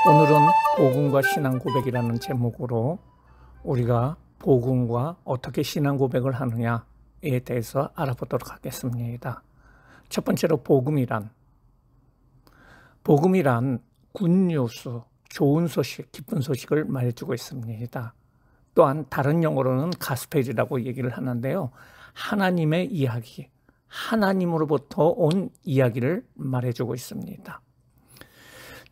오늘은 복음과 신앙 고백이라는 제목으로 우리가 복음과 어떻게 신앙 고백을 하느냐에 대해서 알아보도록 하겠습니다. 첫 번째로 복음이란 굿뉴스, 좋은 소식, 기쁜 소식을 말해주고 있습니다. 또한 다른 용어로는 가스펠이라고 얘기를 하는데요. 하나님의 이야기, 하나님으로부터 온 이야기를 말해주고 있습니다.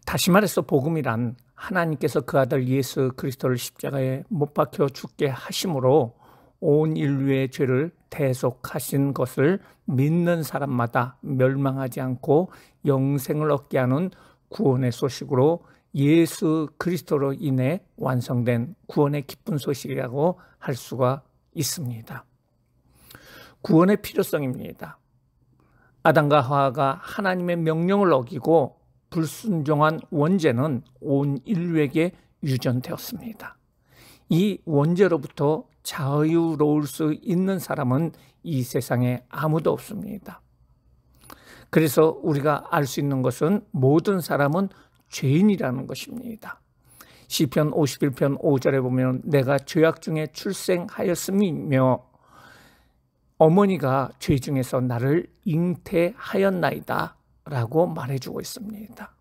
다시 말해서 복음이란 하나님께서 그 아들 예수 그리스도를 십자가에 못 박혀 죽게 하심으로 온 인류의 죄를 대속하신 것을 믿는 사람마다 멸망하지 않고 영생을 얻게 하는 구원의 소식으로 예수 그리스도로 인해 완성된 구원의 기쁜 소식이라고 할 수가 있습니다. 구원의 필요성입니다. 아담과 하와가 하나님의 명령을 어기고 불순종한 원죄는 온 인류에게 유전되었습니다. 이 원죄로부터 자유로울 수 있는 사람은 이 세상에 아무도 없습니다. 그래서 우리가 알 수 있는 것은 모든 사람은 죄인이라는 것입니다. 시편 51편 5절에 보면 내가 죄악 중에 출생하였음이며 어머니가 죄 중에서 나를 잉태하였나이다 라고 말해주고 있습니다.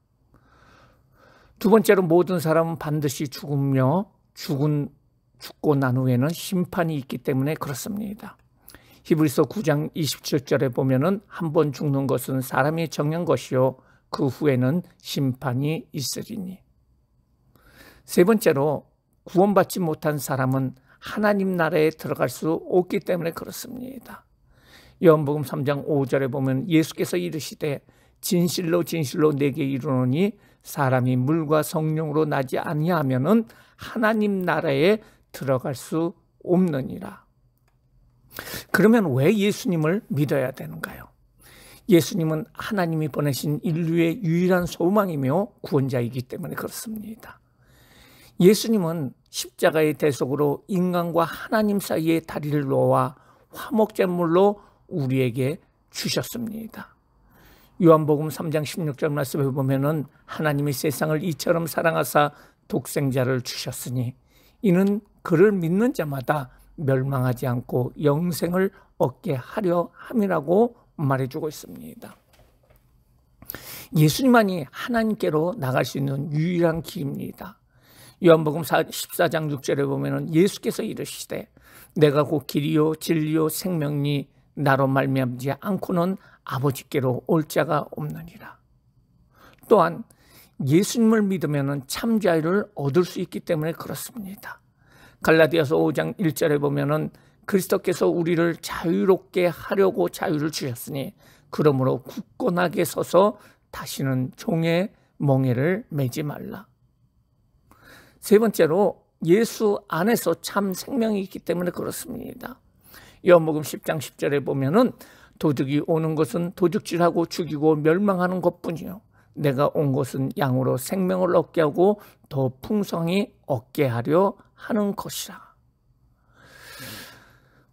두 번째로 모든 사람은 반드시 죽으며 죽고 난 후에는 심판이 있기 때문에 그렇습니다. 히브리서 9장 27절에 보면은 한 번 죽는 것은 사람이 정한 것이요 그 후에는 심판이 있으리니. 세 번째로 구원받지 못한 사람은 하나님 나라에 들어갈 수 없기 때문에 그렇습니다. 요한복음 3장 5절에 보면 예수께서 이르시되 진실로 진실로 내게 이르노니 사람이 물과 성령으로 나지 아니하면은 하나님 나라에 들어갈 수 없느니라. 그러면 왜 예수님을 믿어야 되는가요? 예수님은 하나님이 보내신 인류의 유일한 소망이며 구원자이기 때문에 그렇습니다. 예수님은 십자가의 대속으로 인간과 하나님 사이의 다리를 놓아 화목제물로 우리에게 주셨습니다. 요한복음 3장 16절 말씀에 보면은 하나님이 세상을 이처럼 사랑하사 독생자를 주셨으니 이는 그를 믿는 자마다 멸망하지 않고 영생을 얻게 하려 함이라고 말해주고 있습니다. 예수님만이 하나님께로 나갈 수 있는 유일한 길입니다. 요한복음 14장 6절에 보면은 예수께서 이르시되 내가 곧 길이요 진리요 생명니 나로 말미암지 않고는 아버지께로 올 자가 없느니라. 또한 예수님을 믿으면 참 자유를 얻을 수 있기 때문에 그렇습니다. 갈라디아서 5장 1절에 보면은 그리스도께서 우리를 자유롭게 하려고 자유를 주셨으니 그러므로 굳건하게 서서 다시는 종의 멍에를 매지 말라. 세 번째로 예수 안에서 참 생명이 있기 때문에 그렇습니다. 요한복음 10장 10절에 보면은 도둑이 오는 것은 도둑질하고 죽이고 멸망하는 것뿐이요 내가 온 것은 양으로 생명을 얻게 하고 더 풍성히 얻게 하려 하는 것이라.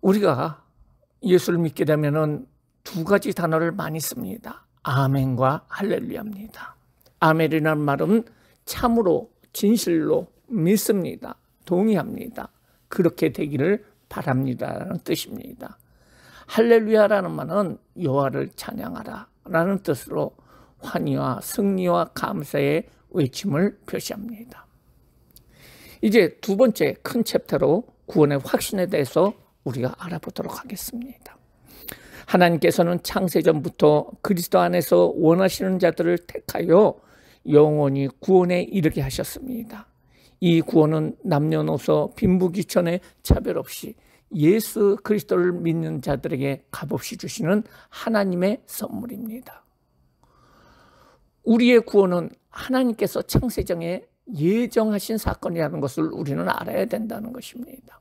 우리가 예수를 믿게 되면은 두 가지 단어를 많이 씁니다. 아멘과 할렐루야입니다. 아멘이라는 말은 참으로 진실로 믿습니다. 동의합니다. 그렇게 되기를 바랍니다라는 뜻입니다. 할렐루야라는 말은 여호와를 찬양하라 라는 뜻으로 환희와 승리와 감사의 외침을 표시합니다. 이제 두 번째 큰 챕터로 구원의 확신에 대해서 우리가 알아보도록 하겠습니다. 하나님께서는 창세전부터 그리스도 안에서 원하시는 자들을 택하여 영원히 구원에 이르게 하셨습니다. 이 구원은 남녀노소 빈부귀천의 차별 없이 예수 그리스도를 믿는 자들에게 값없이 주시는 하나님의 선물입니다. 우리의 구원은 하나님께서 창세전에 예정하신 사건이라는 것을 우리는 알아야 된다는 것입니다.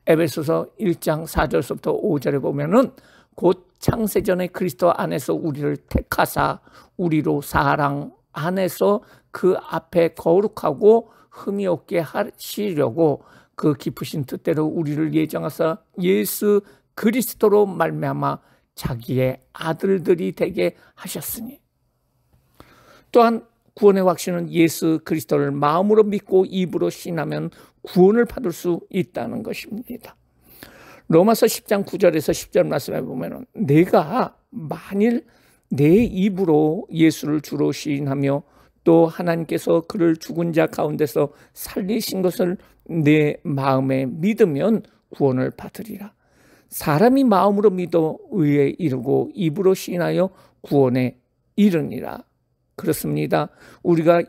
에베소서 1장 4절부터 5절에 보면은 곧 창세전에 그리스도 안에서 우리를 택하사 우리로 사랑 안에서 그 앞에 거룩하고 흠이 없게 하시려고 그 깊으신 뜻대로 우리를 예정하사 예수 그리스도로 말미암아 자기의 아들들이 되게 하셨으니 또한 구원의 확신은 예수 그리스도를 마음으로 믿고 입으로 신하면 구원을 받을 수 있다는 것입니다. 로마서 10장 9절에서 10절 말씀에 보면 내가 만일 내 입으로 예수를 주로 시인하며 또 하나님께서 그를 죽은 자 가운데서 살리신 것을 내 마음에 믿으면 구원을 받으리라. 사람이 마음으로 믿어 의에 이르고 입으로 시인하여 구원에 이르니라. 그렇습니다. 우리가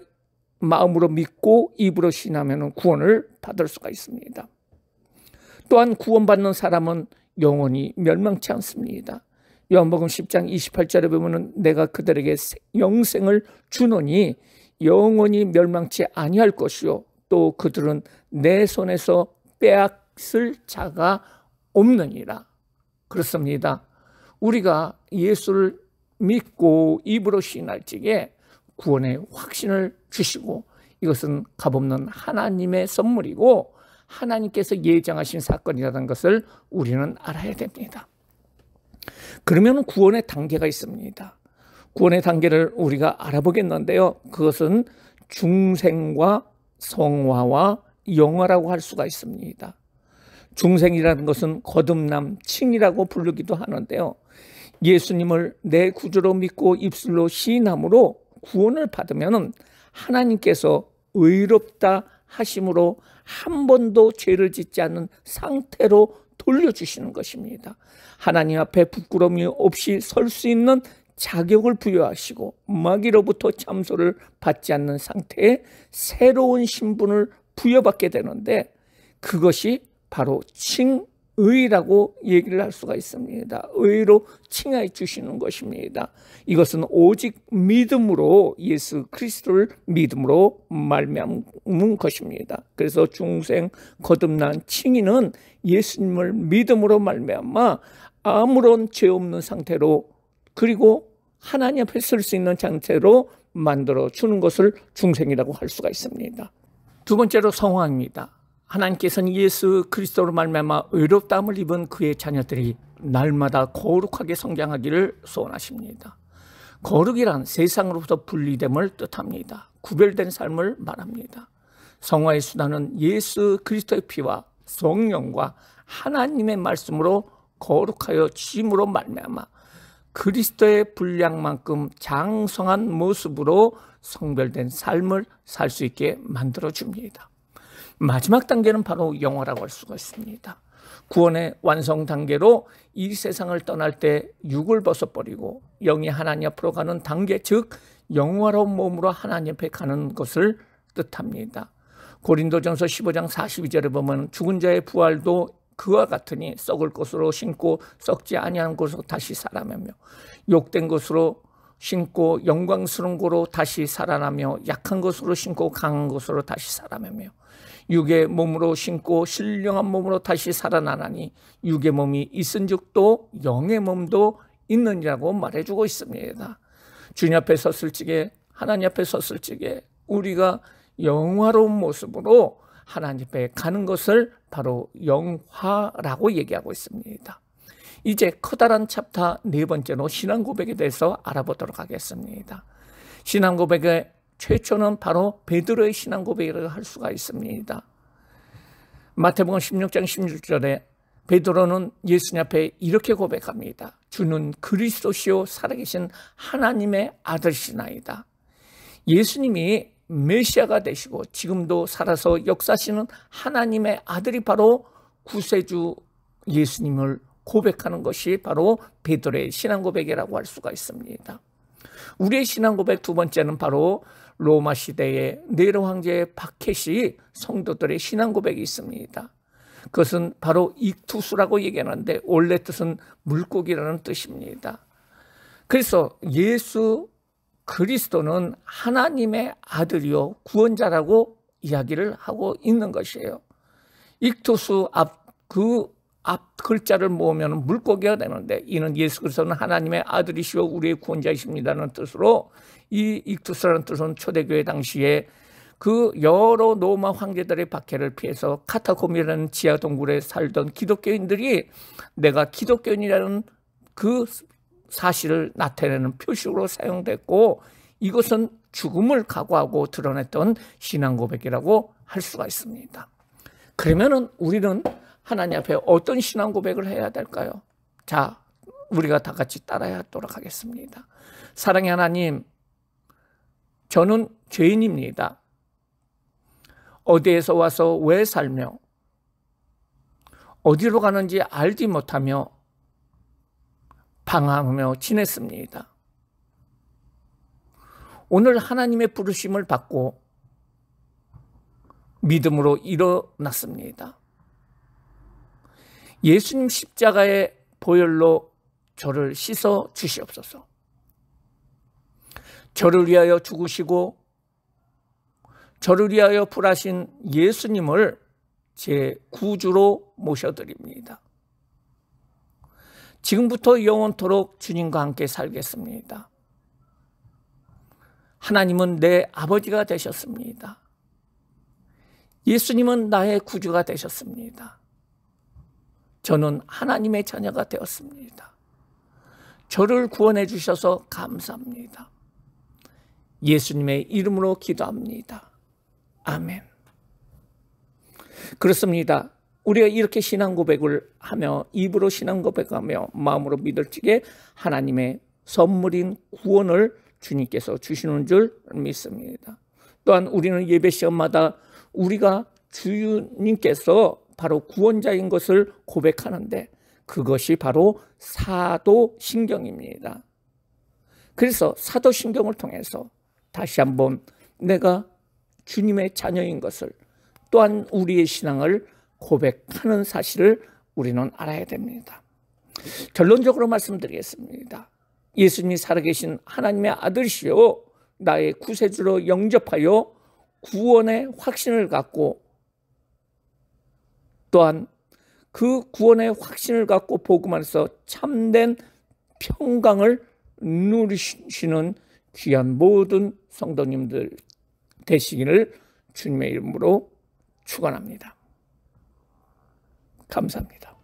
마음으로 믿고 입으로 시인하면 구원을 받을 수가 있습니다. 또한 구원받는 사람은 영원히 멸망치 않습니다. 요한복음 10장 28절에 보면 내가 그들에게 영생을 주노니 영원히 멸망치 아니할 것이요 또 그들은 내 손에서 빼앗을 자가 없느니라. 그렇습니다. 우리가 예수를 믿고 입으로 시인할 적에 구원의 확신을 주시고 이것은 값없는 하나님의 선물이고 하나님께서 예정하신 사건이라는 것을 우리는 알아야 됩니다. 그러면 구원의 단계가 있습니다. 구원의 단계를 우리가 알아보겠는데요. 그것은 중생과 성화와 영화라고 할 수가 있습니다. 중생이라는 것은 거듭남, 칭이라고 부르기도 하는데요. 예수님을 내 구주로 믿고 입술로 시인함으로 구원을 받으면 하나님께서 의롭다 하심으로 한 번도 죄를 짓지 않는 상태로 돌려주시는 것입니다. 하나님 앞에 부끄러움이 없이 설 수 있는 자격을 부여하시고 마귀로부터 참소를 받지 않는 상태에 새로운 신분을 부여받게 되는데 그것이 바로 칭의라고 얘기를 할 수가 있습니다. 의로 칭하여 주시는 것입니다. 이것은 오직 믿음으로 예수 그리스도를 믿음으로 말미암은 것입니다. 그래서 중생 거듭난 칭의는 예수님을 믿음으로 말미암아 아무런 죄 없는 상태로 그리고 하나님 앞에 설 수 있는 상태로 만들어 주는 것을 중생이라고 할 수가 있습니다. 두 번째로 성화입니다. 하나님께서는 예수 그리스도로 말미암아 의롭다함을 입은 그의 자녀들이 날마다 거룩하게 성장하기를 소원하십니다. 거룩이란 세상으로부터 분리됨을 뜻합니다. 구별된 삶을 말합니다. 성화의 수단은 예수 그리스도의 피와 성령과 하나님의 말씀으로 거룩하여 지음으로 말미암아 그리스도의 분량만큼 장성한 모습으로 성별된 삶을 살 수 있게 만들어줍니다. 마지막 단계는 바로 영화라고 할 수가 있습니다. 구원의 완성 단계로 이 세상을 떠날 때 육을 벗어버리고 영이 하나님 앞으로 가는 단계, 즉 영화로운 몸으로 하나님 앞에 가는 것을 뜻합니다. 고린도전서 15장 42절에 보면 죽은 자의 부활도 그와 같으니 썩을 것으로 신고 썩지 아니한 것으로 다시 살아나며 욕된 것으로 신고 영광스러운 것으로 다시 살아나며 약한 것으로 신고 강한 것으로 다시 살아나며 육의 몸으로 신고 신령한 몸으로 다시 살아나나니 육의 몸이 있은즉 또 영의 몸도 있느니라고 말해주고 있습니다. 주님 앞에 섰을 적에 하나님 앞에 섰을 적에 우리가 영화로운 모습으로 하나님 앞에 가는 것을 바로 영화라고 얘기하고 있습니다. 이제 커다란 챕터 네 번째로 신앙 고백에 대해서 알아보도록 하겠습니다. 신앙 고백의 최초는 바로 베드로의 신앙 고백이라고 할 수가 있습니다. 마태복음 16장 16절에 베드로는 예수님 앞에 이렇게 고백합니다. 주는 그리스도시요 살아계신 하나님의 아들이시나이다. 예수님이 메시아가 되시고 지금도 살아서 역사하시는 하나님의 아들이 바로 구세주 예수님을 고백하는 것이 바로 베드로의 신앙 고백이라고 할 수가 있습니다. 우리의 신앙 고백 두 번째는 바로 로마 시대의 네로 황제 바켓이 성도들의 신앙 고백이 있습니다. 그것은 바로 익투스라고 얘기하는데 원래 뜻은 물고기라는 뜻입니다. 그래서 예수 그리스도는 하나님의 아들이요 구원자라고 이야기를 하고 있는 것이에요. 익투스 앞 글자를 모으면 물고기가 되는데 이는 예수 그리스도는 하나님의 아들이시오 우리의 구원자이십니다는 뜻으로 이 익투스라는 뜻은 초대교회 당시에 그 여러 로마 황제들의 박해를 피해서 카타콤이라는 지하 동굴에 살던 기독교인들이 내가 기독교인이라는 그 사실을 나타내는 표식으로 사용됐고 이것은 죽음을 각오하고 드러냈던 신앙 고백이라고 할 수가 있습니다. 그러면은 우리는 하나님 앞에 어떤 신앙 고백을 해야 될까요? 자, 우리가 다 같이 따라야 하도록 하겠습니다. 사랑의 하나님, 저는 죄인입니다. 어디에서 와서 왜 살며 어디로 가는지 알지 못하며 방황하며 지냈습니다. 오늘 하나님의 부르심을 받고 믿음으로 일어났습니다. 예수님 십자가의 보혈로 저를 씻어 주시옵소서. 저를 위하여 죽으시고 저를 위하여 부활하신 예수님을 제 구주로 모셔드립니다. 지금부터 영원토록 주님과 함께 살겠습니다. 하나님은 내 아버지가 되셨습니다. 예수님은 나의 구주가 되셨습니다. 저는 하나님의 자녀가 되었습니다. 저를 구원해 주셔서 감사합니다. 예수님의 이름으로 기도합니다. 아멘. 그렇습니다. 우리가 이렇게 신앙 고백을 하며 입으로 신앙 고백하며 마음으로 믿을지게 하나님의 선물인 구원을 주님께서 주시는 줄 믿습니다. 또한 우리는 예배 시간마다 우리가 주님께서 바로 구원자인 것을 고백하는데 그것이 바로 사도신경입니다. 그래서 사도신경을 통해서 다시 한번 내가 주님의 자녀인 것을 또한 우리의 신앙을 고백하는 사실을 우리는 알아야 됩니다. 결론적으로 말씀드리겠습니다. 예수님이 살아계신 하나님의 아들이시요 나의 구세주로 영접하여 구원의 확신을 갖고 또한 그 구원의 확신을 갖고 복음 안에서 참된 평강을 누리시는 귀한 모든 성도님들 되시기를 주님의 이름으로 축원합니다. 감사합니다.